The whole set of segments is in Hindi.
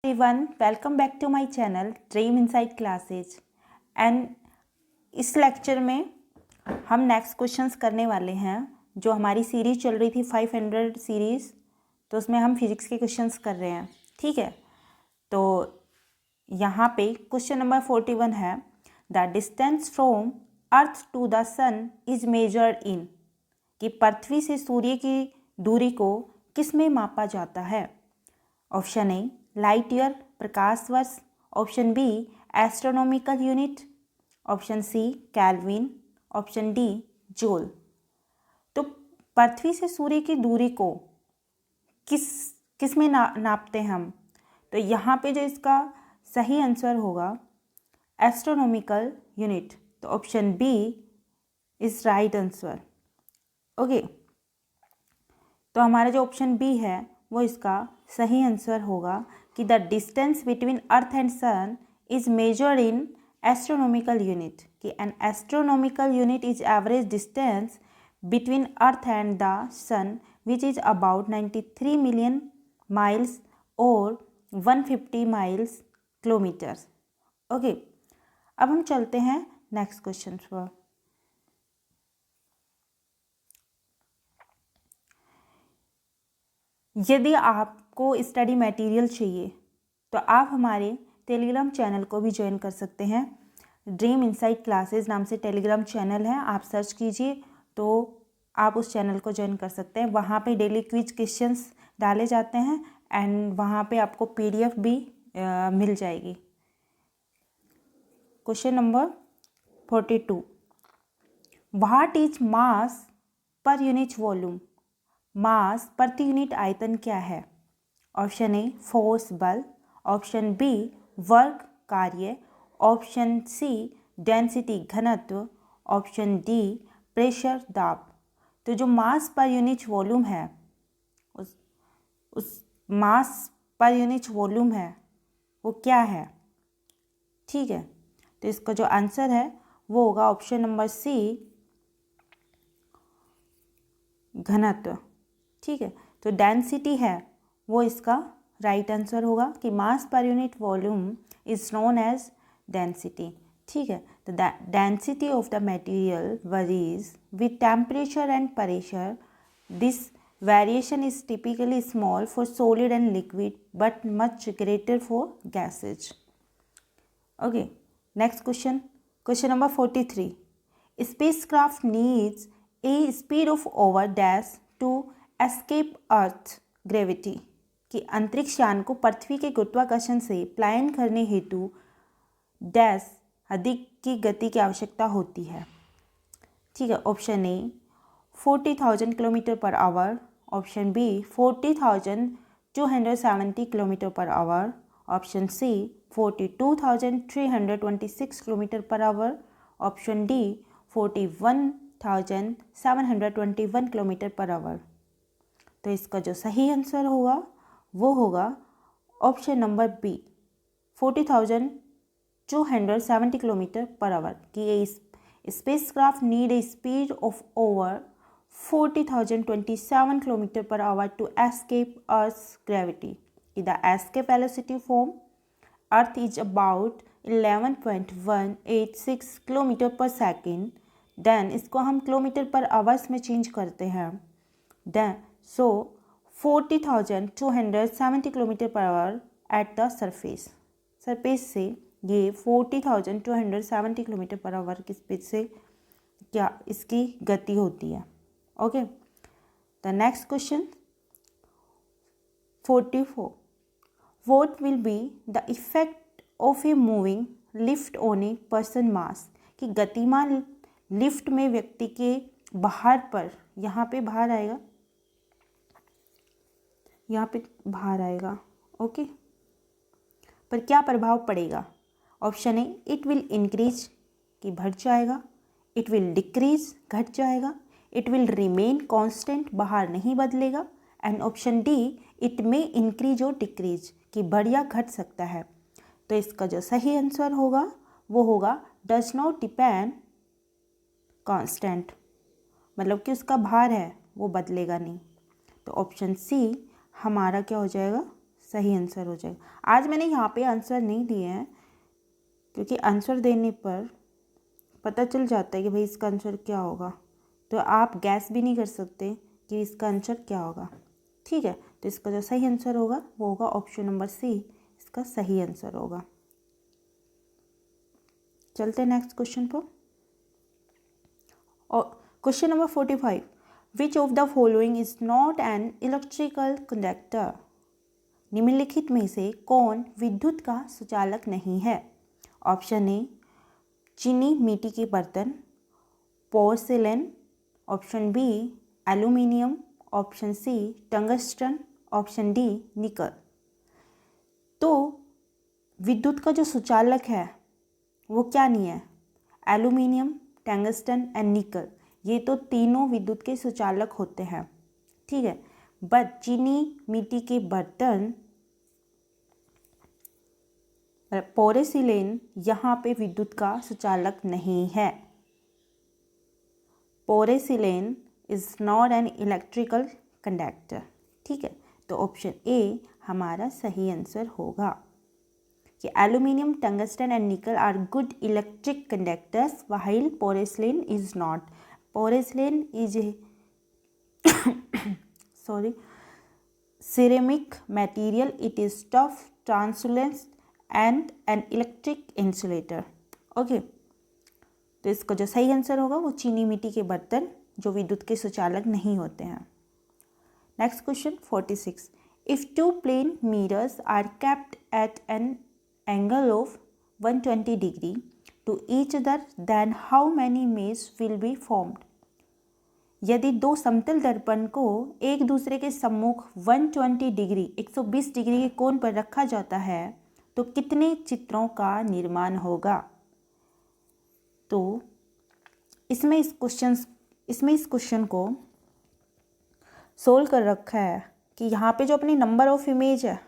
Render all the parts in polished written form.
Everyone, welcome back to my channel dream inside classes. And इस लेक्चर में हम नेक्स्ट क्वेश्चंस करने वाले हैं। जो हमारी सीरीज़ चल रही थी 500 सीरीज़, तो उसमें हम फिजिक्स के क्वेश्चंस कर रहे हैं। ठीक है, तो यहाँ पे क्वेश्चन नंबर 41 है, the distance from earth to the sun is measured in, कि पृथ्वी से सूर्य की दूरी को किस में मापा जाता है। ऑप्शन ए लाइट ईयर प्रकाश वर्ष, option B astronomical unit, option C kelvin, option D joule. तो पृथ्वी से सूर्य की दूरी को किस में नापते हैं हम, तो यहाँ पे जो इसका सही आंसर होगा एस्ट्रोनॉमिकल यूनिट। तो option B is right answer. Okay, तो हमारा जो ऑप्शन बी है वो इसका सही आंसर होगा कि the distance between earth and sun is measured in astronomical unit, कि an astronomical unit is average distance between earth and the sun which is about 93 million miles और 150 माइल्स किलोमीटर्स। ओके, अब हम चलते हैं नेक्स्ट क्वेश्चन पर। यदि आपको स्टडी मटेरियल चाहिए तो आप हमारे टेलीग्राम चैनल को भी ज्वाइन कर सकते हैं। ड्रीम इनसाइड क्लासेस नाम से टेलीग्राम चैनल है, आप सर्च कीजिए तो आप उस चैनल को ज्वाइन कर सकते हैं। वहाँ पे डेली क्विज क्वेश्चंस डाले जाते हैं एंड वहाँ पे आपको पीडीएफ भी मिल जाएगी। Question number 42, what is mass per unit volume, mass प्रति यूनिट आयतन क्या है। ऑप्शन ए फोर्स बल, ऑप्शन बी वर्क कार्य, ऑप्शन सी डेंसिटी घनत्व, ऑप्शन डी प्रेशर दाब। तो जो मास पर यूनिट वॉल्यूम है उस मास पर यूनिट वॉल्यूम है वो क्या है। ठीक है, तो इसका जो आंसर है वो होगा ऑप्शन नंबर सी घनत्व। ठीक है, तो डेंसिटी है वो इसका राइट आंसर होगा कि mass per unit volume is known as density. ठीक है, तो density of the material varies with temperature and pressure. This variation is typically small for solid and liquid but much greater for gases. Okay, next question number 43, spacecraft needs a speed of over dash to escape earth gravity, कि अंतरिक्ष यान को पृथ्वी के गुरुत्वाकर्षण से पलायन करने हेतु डैश अधिक की गति की आवश्यकता होती है। ठीक है, option A 40,000 kilometre per hour, option B 40,270 kilometre per hour, option C 42,326 kilometre per hour, option D 41,721 kilometre per hour. तो इसका जो सही आंसर होगा वो होगा option number B 40,270 kilometre per hour, कि ये spacecraft need a speed of over 40,027 km per hour to escape Earth's gravity. The escape velocity from Earth is about 11.186 km per second. Then इसको हम किलोमीटर पर आवर्स में चेंज करते हैं। Then so 40,270 km per hour at the surface. Surface से ये 40,270 किलोमीटर पर आवर की स्पीड से क्या इसकी गति होती है। Okay, the next question 44, what will be the effect of a moving lift on a person mass, कि गतिमान लिफ्ट में व्यक्ति के भार पर, यहाँ पे भार आएगा, यहाँ पे भार आएगा। ओके, पर क्या प्रभाव पड़ेगा। Option A it will increase, कि बढ़ जाएगा, इट विल डिक्रीज घट जाएगा, इट विल रिमेन कांस्टेंट बाहर नहीं बदलेगा, and option D it may increase और डिक्रीज, कि बढ़ या घट सकता है। तो इसका जो सही आंसर होगा वो होगा डज नॉट डिपेंड कांस्टेंट, मतलब कि उसका भार है वो बदलेगा नहीं। तो ऑप्शन सी हमारा क्या हो जाएगा सही आंसर हो जाएगा। आज मैंने यहाँ पे आंसर नहीं दिए हैं क्योंकि आंसर देने पर पता चल जाता है कि भाई इसका आंसर क्या होगा, तो आप गैस भी नहीं कर सकते कि इसका आंसर क्या होगा। ठीक है, तो इसका जो सही आंसर होगा वो होगा ऑप्शन नंबर सी, इसका सही आंसर होगा। चलते हैं नेक्स्ट क्वेश्चन पर। और question number 45, which of the following is not an electrical conductor? निम्नलिखित में से कौन विद्युत का सुचालक नहीं है? ऑप्शन ए चीनी मिट्टी के बर्तन, porcelain, option B aluminium, option C tungsten, option D nickel. तो विद्युत का जो सुचालक है वो क्या नहीं है? एल्यूमिनियम, टंगस्टन एंड निकल, ये तो तीनों विद्युत के सुचालक होते हैं। ठीक है, बट चीनी मिट्टी के बर्तन, पोरेसिलेन, यहाँ पे विद्युत का सुचालक नहीं है। Porcelain is not an electrical conductor. ठीक है, तो ऑप्शन ए हमारा सही आंसर होगा कि aluminium, tungsten and nickel are good electric conductors while porcelain is not. Porcelain is a sorry ceramic material. It is tough, translucent and an electric insulator. Okay, तो इसका जो सही आंसर होगा वो चीनी मिट्टी के बर्तन जो विद्युत के सुचालक नहीं होते हैं। Next question 46, if two plane mirrors are kept at an angle of 120 degree to each other then how many image will be formed? यदि दो समतल दर्पण को एक दूसरे के सम्मुख 120 डिग्री 120 डिग्री के कोण पर रखा जाता है तो कितने चित्रों का निर्माण होगा? तो इसमें इस क्वेश्चन को सोल्व कर रखा है कि यहाँ पे जो अपनी नंबर ऑफ इमेज है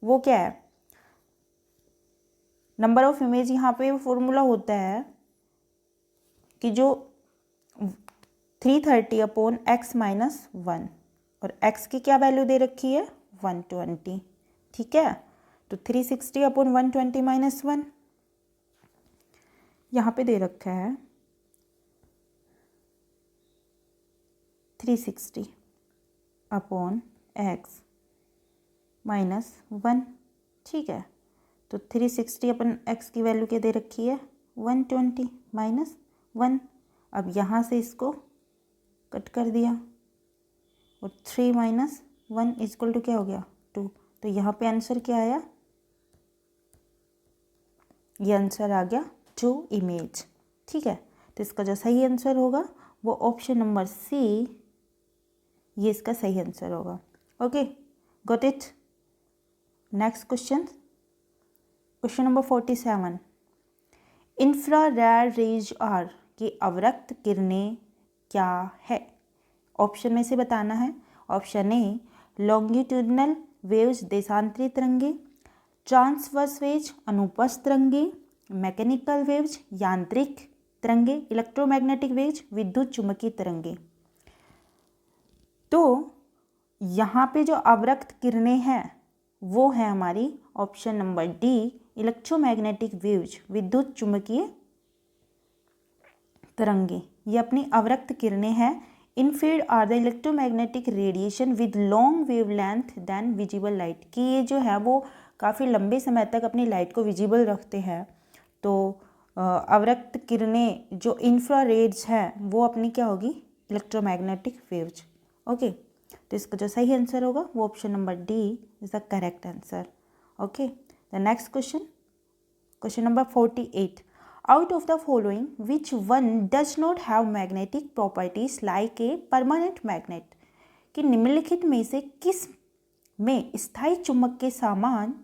वो क्या है? नंबर ऑफ इमेज यहाँ पे फॉर्मूला होता है कि जो 330 अपॉन x माइनस 1, और x की क्या वैल्यू दे रखी है? 120। ठीक है, तो 360 अपॉन 120 माइनस 1 यहाँ पे दे रखा है 360 अपॉन x माइनस 1। ठीक है, तो 360 अपॉन x की वैल्यू क्या दे रखी है? 120 माइनस 1। अब यहाँ से इसको कट कर दिया और 3 माइनस 1 इक्वल टू क्या हो गया? 2। तो यहाँ पे आंसर क्या आया? ये आंसर आ गया 2 इमेज। ठीक है, तो इसका जो सही आंसर होगा वो ऑप्शन नंबर सी, ये इसका सही आंसर होगा। Okay, got it. Next question, question number 47, infrared rays are की अवरक्त किरणें क्या है? ऑप्शन में से बताना है। ऑप्शन ए लॉन्गिट्यूडनल वेव्स देशांतरी तरंगे, ट्रांसवर्स वेव्स अनुप्रस्थ तरंगे, मैकेनिकल वेव्स यांत्रिक तरंगे, इलेक्ट्रोमैग्नेटिक वेव्स विद्युत चुंबकीय तरंगे। तो यहाँ पे जो अवरक्त किरणें हैं वो है हमारी option number D electromagnetic waves विद्युत चुंबकीय तरंगे। ये अपनी अवरक्त किरणें हैं। Infrared are the electromagnetic radiation with long wavelength than visible light, कि ये जो है वो काफ़ी लंबे समय तक अपनी लाइट को विजिबल रखते हैं। तो अवरक्त किरणें जो इंफ्रारेड्स हैं वो अपनी क्या होगी? Electromagnetic waves. ओके, तो इसका जो सही आंसर होगा वो option number D is the correct answer. Okay, the next question, question number 48, out of the following which one does not have magnetic properties like a permanent magnet? कि निम्नलिखित में से किस में स्थायी चुंबक के समान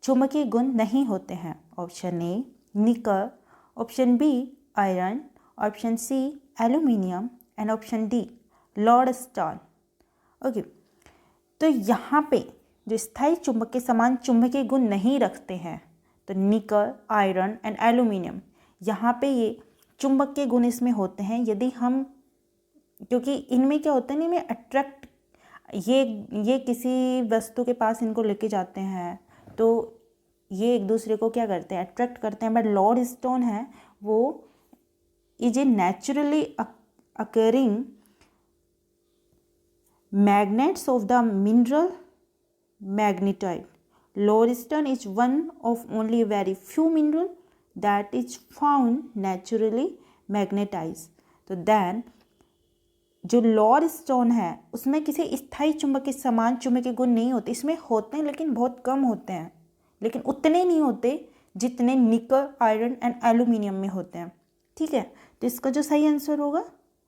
चुंबकीय गुण नहीं होते हैं? Option A nickel, option B iron, option C aluminium and option D lodestone. Okay, तो यहाँ पे जो स्थायी चुंबक के समान चुंबकीय गुण नहीं रखते हैं तो निकल, आयरन एंड एल्यूमिनियम, यहाँ पे ये चुंबक के गुण इसमें होते हैं। यदि हम, क्योंकि इनमें क्या होता है ना, इनमें ये किसी वस्तु के पास इनको लेके जाते हैं तो ये एक दूसरे को क्या करते हैं, अट्रैक्ट करते हैं। बट लॉर्ड स्टोन है वो is a naturally occurring magnets of the mineral magnetite. Lodestone is one of only very few mineral that is found naturally magnetized. तो then जो लॉर्ड स्टोन है उसमें किसी स्थायी चुंबक के समान चुंबकीय गुण नहीं होते, इसमें होते हैं लेकिन बहुत कम होते हैं, लेकिन उतने नहीं होते जितने निकल, आयरन एंड एल्यूमिनियम में होते हैं। ठीक है, तो इसका जो सही आंसर होगा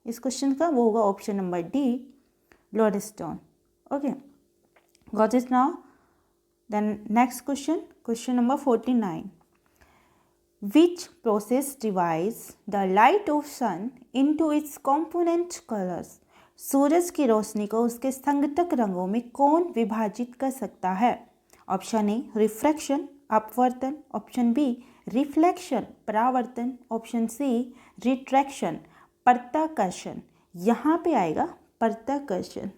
इस क्वेश्चन का वो होगा option number D, Lodestone. Okay, got it now? Then next question number 49. Which process divides the light of sun into its component colors? सूरज की रोशनी को उसके संगतक रंगों में कौन विभाजित कर सकता है? ऑप्शन ए रिफ्रैक्शन अपवर्तन, ऑप्शन बी रिफ्लेक्शन परावर्तन, ऑप्शन सी रिट्रैक्शन प्रत्याकर्षण। यहाँ पे आएगा प्रत्याकर्षण,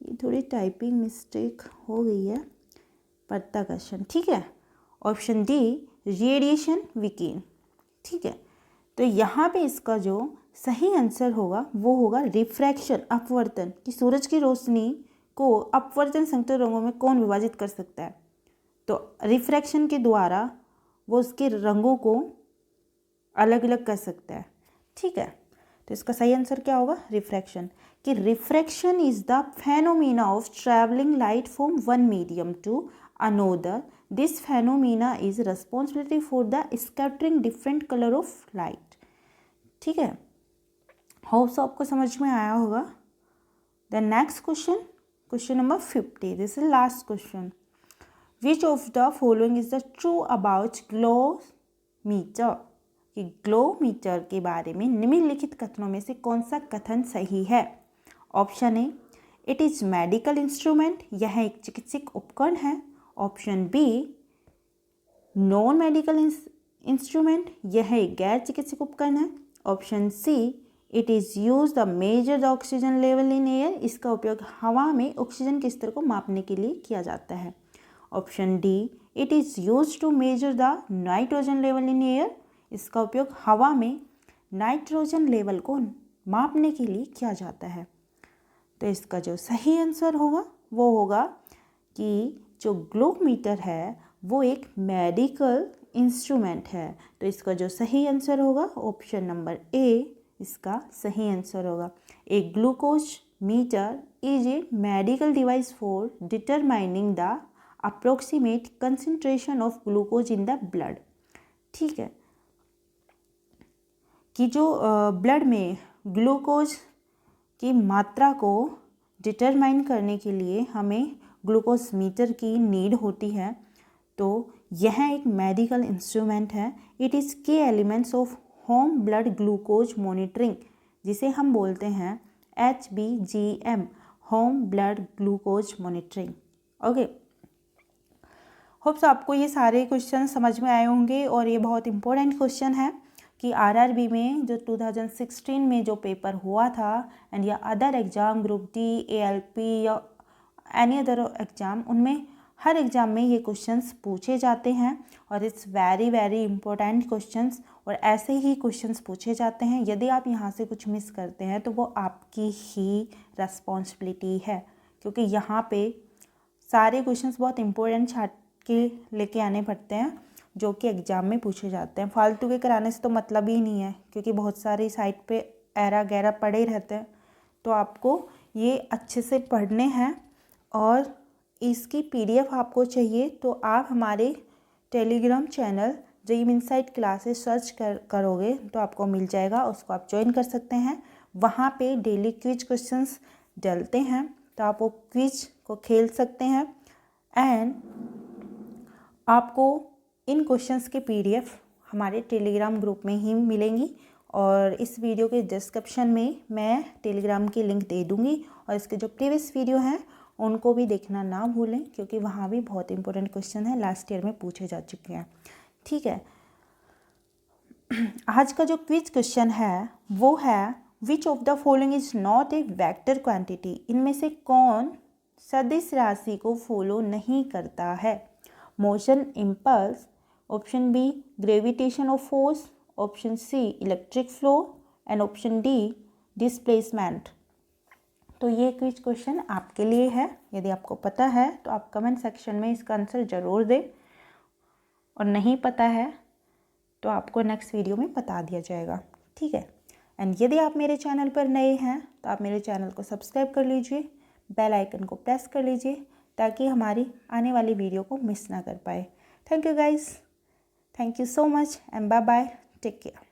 ये थोड़ी टाइपिंग मिस्टेक हो गई है, प्रत्याकर्षण। ठीक है, ऑप्शन डी रेडिएशन विकिरण। ठीक है, तो यहाँ पे इसका जो सही आंसर होगा वो होगा रिफ्रैक्शन अपवर्तन, कि सूरज की रोशनी को अपवर्तन संगतक रंगों में कौन विभाजित कर सकता है। तो रिफ्रैक्शन के द्वारा वो उसके रंगों को अलग अलग कर सकता है। ठीक है, तो इसका सही आंसर क्या होगा, रिफ्रैक्शन। कि refraction is the phenomena of travelling light from one medium to another. This phenomena is responsibility for the scattering different colour of light. ठीक है, होप्स आपको समझ में आया होगा। The next question number 50, this is last question. Which of the following is the true about glucometer? कि ग्लोमीटर के बारे में निम्नलिखित कथनों में से कौन सा कथन सही है? Option A it is medical instrument, यह एक चिकित्सक उपकरण है। Option B non medical instrument, यह एक गैर चिकित्सक उपकरण है। Option C it is use the measure the oxygen level in air, इसका उपयोग हवा में ऑक्सीजन के स्तर को मापने के लिए किया जाता है। Option D it is use to measure the nitrogen level in air, इसका उपयोग हवा में नाइट्रोजन लेवल को मापने के लिए किया जाता है। तो इसका जो सही आंसर होगा वो होगा कि जो ग्लोमीटर है वो एक मेडिकल इंस्ट्रूमेंट है। तो इसका जो सही आंसर होगा ऑप्शन नंबर ए इसका सही आंसर होगा। A glucose meter is a medical device for determining the approximate concentration of glucose in the blood. ठीक है, कि जो ब्लड में ग्लूकोज की मात्रा को डिटरमाइन करने के लिए हमें ग्लूकोज मीटर की नीड होती है, तो यह एक मेडिकल इंस्ट्रूमेंट है। इट इज़ की elements of home blood glucose monitoring, जिसे हम बोलते हैं HBGM, home blood glucose monitoring. Okay, hopes आपको ये सारे क्वेश्चन समझ में आए होंगे। और ये बहुत इंपॉर्टेंट क्वेश्चन है कि RRB में जो 2016 में जो पेपर हुआ था एंड या other exam group D, ALP या एनी अदर एग्ज़ाम, उनमें हर एग्ज़ाम में ये क्वेश्चंस पूछे जाते हैं और it's very very important questions. और ऐसे ही क्वेश्चंस पूछे जाते हैं। यदि आप यहाँ से कुछ मिस करते हैं तो वो आपकी ही रिस्पॉन्सिबिलिटी है, क्योंकि यहाँ पे सारे क्वेश्चंस बहुत इंपॉर्टेंट छाट के लेके आने पड़ते हैं जो कि एग्ज़ाम में पूछे जाते हैं। फालतू के कराने से तो मतलब ही नहीं है, क्योंकि बहुत सारी साइट पे एरा गैरा पड़े ही रहते हैं। तो आपको ये अच्छे से पढ़ने हैं और इसकी PDF आपको चाहिए तो आप हमारे Telegram channel dream insight classes search करोगे तो आपको मिल जाएगा, उसको आप ज्वाइन कर सकते हैं। वहाँ पे डेली क्विज क्वेश्चंस डलते हैं, तो आप वो क्विज को खेल सकते हैं एंड आपको इन क्वेश्चंस के PDF हमारे टेलीग्राम ग्रुप में ही मिलेंगी। और इस वीडियो के डिस्क्रिप्शन में मैं टेलीग्राम की लिंक दे दूँगी, और इसके जो प्रीवियस वीडियो हैं उनको भी देखना ना भूलें, क्योंकि वहाँ भी बहुत इंपॉर्टेंट क्वेश्चन है, लास्ट ईयर में पूछे जा चुके हैं। ठीक है, आज का जो क्विज क्वेश्चन है वो है विच of the following is not a vector quantity, इनमें से कौन सदिश राशि को फॉलो नहीं करता है? Motion impulse, option B gravitation of force, option C electric flow and option D displacement. तो ये क्विज क्वेश्चन आपके लिए है। यदि आपको पता है तो आप कमेंट सेक्शन में इसका आंसर ज़रूर दें, और नहीं पता है तो आपको नेक्स्ट वीडियो में बता दिया जाएगा, ठीक है। एंड यदि आप मेरे चैनल पर नए हैं तो आप मेरे चैनल को सब्सक्राइब कर लीजिए, बेल आइकन को प्रेस कर लीजिए ताकि हमारी आने वाली वीडियो को मिस ना कर पाए। Thank you guys, thank you so much and bye bye, take care.